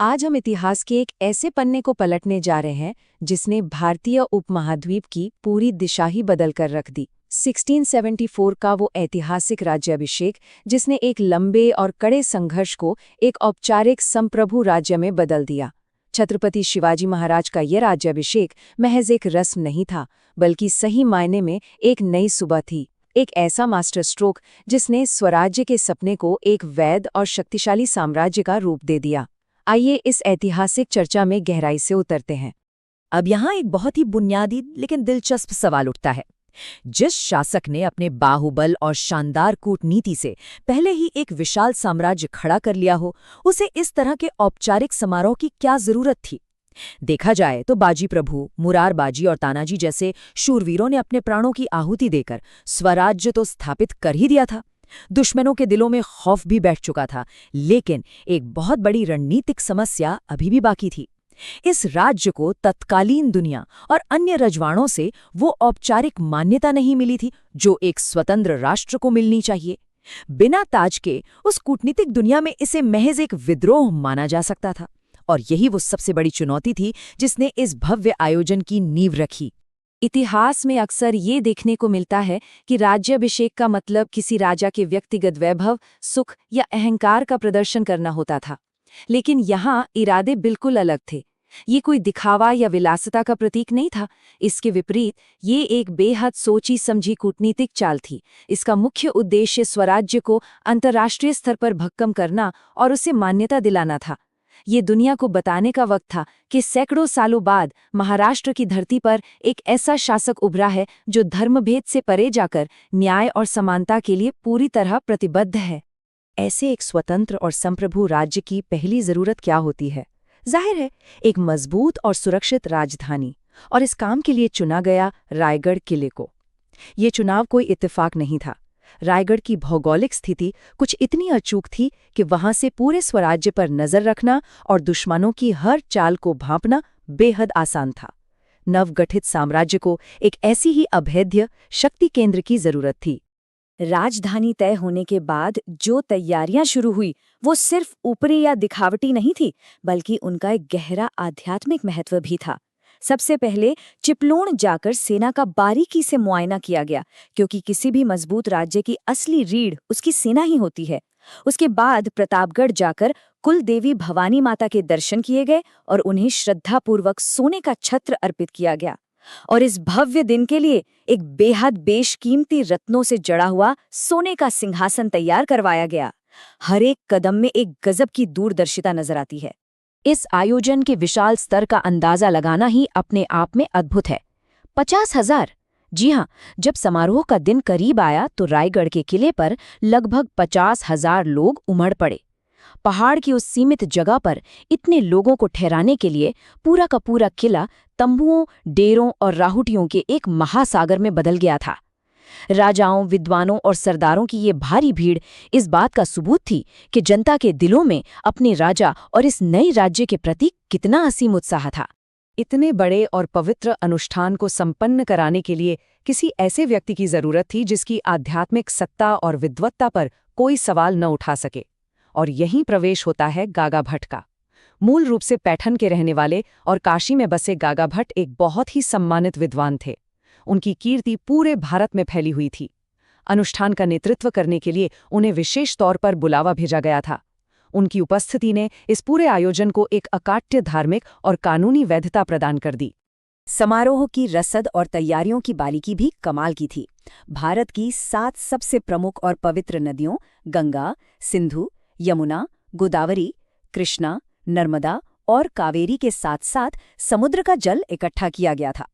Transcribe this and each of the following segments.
आज हम इतिहास के एक ऐसे पन्ने को पलटने जा रहे हैं जिसने भारतीय उपमहाद्वीप की पूरी दिशा ही बदल कर रख दी। 1674 का वो ऐतिहासिक राज्याभिषेक जिसने एक लंबे और कड़े संघर्ष को एक औपचारिक संप्रभु राज्य में बदल दिया। छत्रपति शिवाजी महाराज का यह राज्याभिषेक महज एक रस्म नहीं था, बल्कि सही मायने में एक नई सुबह थी। एक ऐसा मास्टर स्ट्रोक जिसने स्वराज्य के सपने को एक वैध और शक्तिशाली साम्राज्य का रूप दे दिया। आइए इस ऐतिहासिक चर्चा में गहराई से उतरते हैं। अब यहाँ एक बहुत ही बुनियादी लेकिन दिलचस्प सवाल उठता है। जिस शासक ने अपने बाहुबल और शानदार कूटनीति से पहले ही एक विशाल साम्राज्य खड़ा कर लिया हो, उसे इस तरह के औपचारिक समारोह की क्या जरूरत थी? देखा जाए तो बाजी प्रभु, मुरारबाजी और तानाजी जैसे शूरवीरों ने अपने प्राणों की आहुति देकर स्वराज्य तो स्थापित कर ही दिया था। दुश्मनों के दिलों में खौफ भी बैठ चुका था, लेकिन एक बहुत बड़ी रणनीतिक समस्या अभी भी बाकी थी। इस राज्य को तत्कालीन दुनिया और अन्य रजवाड़ों से वो औपचारिक मान्यता नहीं मिली थी जो एक स्वतंत्र राष्ट्र को मिलनी चाहिए। बिना ताज के उस कूटनीतिक दुनिया में इसे महज एक विद्रोह माना जा सकता था, और यही वो सबसे बड़ी चुनौती थी जिसने इस भव्य आयोजन की नींव रखी। इतिहास में अक्सर ये देखने को मिलता है कि राज्याभिषेक का मतलब किसी राजा के व्यक्तिगत वैभव, सुख या अहंकार का प्रदर्शन करना होता था, लेकिन यहाँ इरादे बिल्कुल अलग थे। ये कोई दिखावा या विलासिता का प्रतीक नहीं था। इसके विपरीत ये एक बेहद सोची समझी कूटनीतिक चाल थी। इसका मुख्य उद्देश्य स्वराज्य को अंतर्राष्ट्रीय स्तर पर भक्कम करना और उसे मान्यता दिलाना था। ये दुनिया को बताने का वक्त था कि सैकड़ों सालों बाद महाराष्ट्र की धरती पर एक ऐसा शासक उभरा है जो धर्मभेद से परे जाकर न्याय और समानता के लिए पूरी तरह प्रतिबद्ध है। ऐसे एक स्वतंत्र और संप्रभु राज्य की पहली जरूरत क्या होती है? जाहिर है, एक मजबूत और सुरक्षित राजधानी, और इस काम के लिए चुना गया रायगढ़ किले को। ये चुनाव कोई इत्तेफाक नहीं था। रायगढ़ की भौगोलिक स्थिति कुछ इतनी अचूक थी कि वहां से पूरे स्वराज्य पर नजर रखना और दुश्मनों की हर चाल को भांपना बेहद आसान था। नवगठित साम्राज्य को एक ऐसी ही अभेद्य शक्ति केंद्र की जरूरत थी। राजधानी तय होने के बाद जो तैयारियां शुरू हुई वो सिर्फ ऊपरी या दिखावटी नहीं थी, बल्कि उनका एक गहरा आध्यात्मिक महत्व भी था। सबसे पहले चिपलूण जाकर सेना का बारीकी से मुआयना किया गया, क्योंकि किसी भी मजबूत राज्य की असली रीढ़ उसकी सेना ही होती है। उसके बाद प्रतापगढ़ जाकर कुल देवी भवानी माता के दर्शन किए गए और उन्हें श्रद्धापूर्वक सोने का छत्र अर्पित किया गया। और इस भव्य दिन के लिए एक बेहद बेशकीमती रत्नों से जड़ा हुआ सोने का सिंहासन तैयार करवाया गया। हर एक कदम में एक गजब की दूरदर्शिता नजर आती है। इस आयोजन के विशाल स्तर का अंदाजा लगाना ही अपने आप में अद्भुत है। 50,000! जी हाँ, जब समारोह का दिन करीब आया तो रायगढ़ के किले पर लगभग 50,000 लोग उमड़ पड़े। पहाड़ की उस सीमित जगह पर इतने लोगों को ठहराने के लिए पूरा का पूरा किला तंबुओं, डेरों और राहुटियों के एक महासागर में बदल गया था। राजाओं, विद्वानों और सरदारों की ये भारी भीड़ इस बात का सबूत थी कि जनता के दिलों में अपने राजा और इस नए राज्य के प्रति कितना असीम उत्साह था। इतने बड़े और पवित्र अनुष्ठान को संपन्न कराने के लिए किसी ऐसे व्यक्ति की जरूरत थी जिसकी आध्यात्मिक सत्ता और विद्वत्ता पर कोई सवाल न उठा सके। और यहीं प्रवेश होता है गागा भट्ट का। मूल रूप से पैठन के रहने वाले और काशी में बसे गागा भट्ट एक बहुत ही सम्मानित विद्वान थे। उनकी कीर्ति पूरे भारत में फैली हुई थी। अनुष्ठान का नेतृत्व करने के लिए उन्हें विशेष तौर पर बुलावा भेजा गया था। उनकी उपस्थिति ने इस पूरे आयोजन को एक अकाट्य धार्मिक और कानूनी वैधता प्रदान कर दी। समारोह की रसद और तैयारियों की बारीकी भी कमाल की थी। भारत की 7 सबसे प्रमुख और पवित्र नदियों गंगा, सिंधु, यमुना, गोदावरी, कृष्णा, नर्मदा और कावेरी के साथ साथ समुद्र का जल इकट्ठा किया गया था।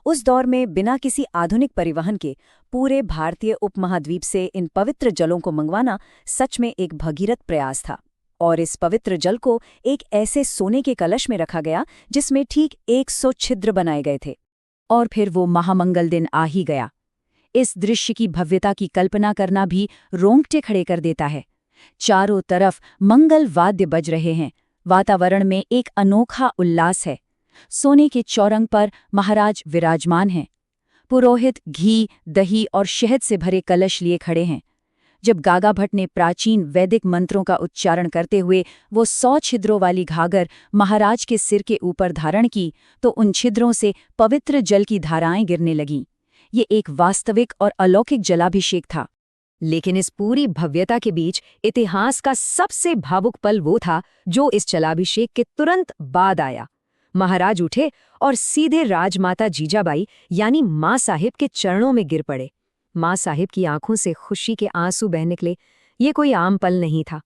उस दौर में बिना किसी आधुनिक परिवहन के पूरे भारतीय उपमहाद्वीप से इन पवित्र जलों को मंगवाना सच में एक भगीरथ प्रयास था। और इस पवित्र जल को एक ऐसे सोने के कलश में रखा गया जिसमें ठीक 100 छिद्र बनाए गए थे। और फिर वो महामंगल दिन आ ही गया। इस दृश्य की भव्यता की कल्पना करना भी रोंगटे खड़े कर देता है। चारों तरफ मंगल वाद्य बज रहे हैं। वातावरण में एक अनोखा उल्लास है। सोने के चौरंग पर महाराज विराजमान हैं। पुरोहित घी, दही और शहद से भरे कलश लिए खड़े हैं। जब गागा भट्ट ने प्राचीन वैदिक मंत्रों का उच्चारण करते हुए वो 100 छिद्रों वाली घाघर महाराज के सिर के ऊपर धारण की तो उन छिद्रों से पवित्र जल की धाराएं गिरने लगीं। ये एक वास्तविक और अलौकिक जलाभिषेक था। लेकिन इस पूरी भव्यता के बीच इतिहास का सबसे भावुक पल वो था जो इस जलाभिषेक के तुरंत बाद आया। महाराज उठे और सीधे राजमाता जीजाबाई यानी माँ साहिब के चरणों में गिर पड़े। माँ साहिब की आंखों से खुशी के आंसू बह निकले। ये कोई आम पल नहीं था,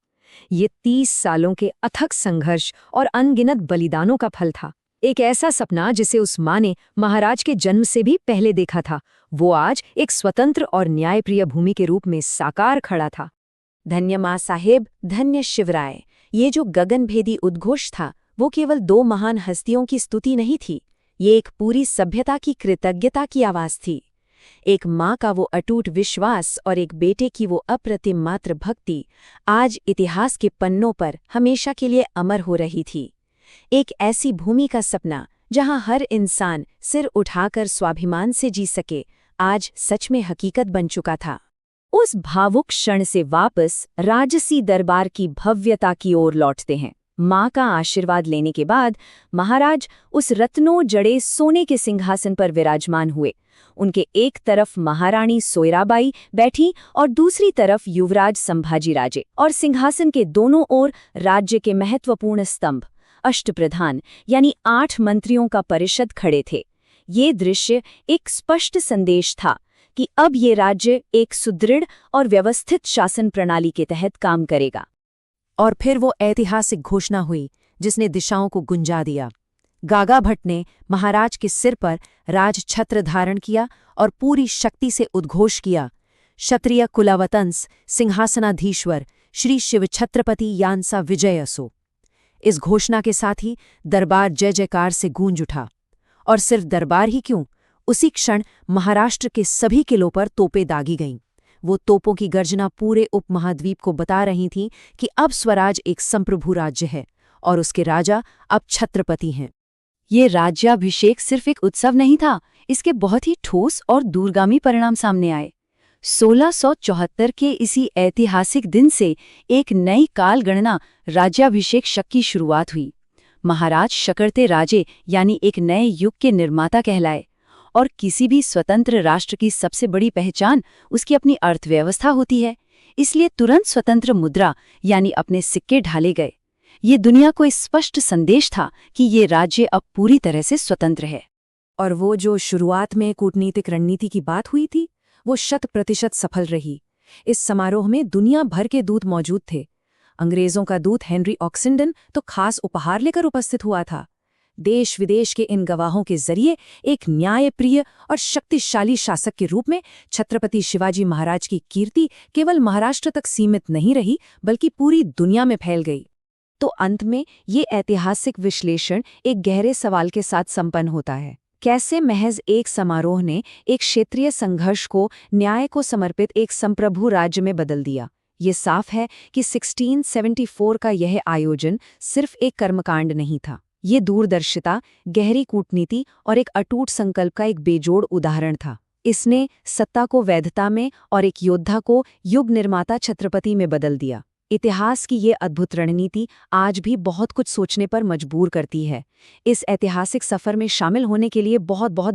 ये 30 सालों के अथक संघर्ष और अनगिनत बलिदानों का फल था। एक ऐसा सपना जिसे उस माँ ने महाराज के जन्म से भी पहले देखा था, वो आज एक स्वतंत्र और न्यायप्रिय भूमि के रूप में साकार खड़ा था। धन्य माँ साहेब, धन्य शिवराय। ये जो गगनभेदी उद्घोष था वो केवल 2 महान हस्तियों की स्तुति नहीं थी, ये एक पूरी सभ्यता की कृतज्ञता की आवाज थी। एक माँ का वो अटूट विश्वास और एक बेटे की वो अप्रतिम मातृ भक्ति आज इतिहास के पन्नों पर हमेशा के लिए अमर हो रही थी। एक ऐसी भूमि का सपना जहां हर इंसान सिर उठाकर स्वाभिमान से जी सके, आज सच में हकीकत बन चुका था। उस भावुक क्षण से वापस राजसी दरबार की भव्यता की ओर लौटते हैं। माँ का आशीर्वाद लेने के बाद महाराज उस रत्नों जड़े सोने के सिंहासन पर विराजमान हुए। उनके एक तरफ महारानी सोयराबाई बैठी और दूसरी तरफ युवराज संभाजीराजे, और सिंहासन के दोनों ओर राज्य के महत्वपूर्ण स्तंभ अष्टप्रधान यानी 8 मंत्रियों का परिषद खड़े थे। ये दृश्य एक स्पष्ट संदेश था कि अब ये राज्य एक सुदृढ़ और व्यवस्थित शासन प्रणाली के तहत काम करेगा। और फिर वो ऐतिहासिक घोषणा हुई जिसने दिशाओं को गुंजा दिया। गागा भट्ट ने महाराज के सिर पर राज छत्र धारण किया और पूरी शक्ति से उद्घोष किया, क्षत्रिय कुलावतंस सिंहासनाधीश्वर श्री शिव छत्रपति यानसा विजय असो। इस घोषणा के साथ ही दरबार जय जयकार से गूंज उठा। और सिर्फ दरबार ही क्यों, उसी क्षण महाराष्ट्र के सभी किलों पर तोपें दागी गईं। वो तोपों की गर्जना पूरे उपमहाद्वीप को बता रही थी कि अब स्वराज एक संप्रभु राज्य है और उसके राजा अब छत्रपति हैं। ये राज्याभिषेक सिर्फ एक उत्सव नहीं था, इसके बहुत ही ठोस और दूरगामी परिणाम सामने आए। 1674 के इसी ऐतिहासिक दिन से एक नई काल गणना राज्याभिषेक शक की शुरुआत हुई। महाराज शकरते राजे यानी एक नए युग के निर्माता कहलाए। और किसी भी स्वतंत्र राष्ट्र की सबसे बड़ी पहचान उसकी अपनी अर्थव्यवस्था होती है, इसलिए तुरंत स्वतंत्र मुद्रा यानी अपने सिक्के ढाले गए। ये दुनिया को स्पष्ट संदेश था कि ये राज्य अब पूरी तरह से स्वतंत्र है। और वो जो शुरुआत में कूटनीतिक रणनीति की बात हुई थी, वो 100% सफल रही। इस समारोह में दुनिया भर के दूत मौजूद थे। अंग्रेजों का दूत हेनरी ऑक्सिंडन तो खास उपहार लेकर उपस्थित हुआ था। देश विदेश के इन गवाहों के जरिए एक न्यायप्रिय और शक्तिशाली शासक के रूप में छत्रपति शिवाजी महाराज की कीर्ति केवल महाराष्ट्र तक सीमित नहीं रही, बल्कि पूरी दुनिया में फैल गई। तो अंत में ये ऐतिहासिक विश्लेषण एक गहरे सवाल के साथ संपन्न होता है। कैसे महज एक समारोह ने एक क्षेत्रीय संघर्ष को न्याय को समर्पित एक संप्रभु राज्य में बदल दिया? ये साफ है कि 1674 का यह आयोजन सिर्फ एक कर्मकांड नहीं था। ये दूरदर्शिता, गहरी कूटनीति और एक अटूट संकल्प का एक बेजोड़ उदाहरण था। इसने सत्ता को वैधता में और एक योद्धा को युग निर्माता छत्रपति में बदल दिया। इतिहास की ये अद्भुत रणनीति आज भी बहुत कुछ सोचने पर मजबूर करती है। इस ऐतिहासिक सफर में शामिल होने के लिए बहुत बहुत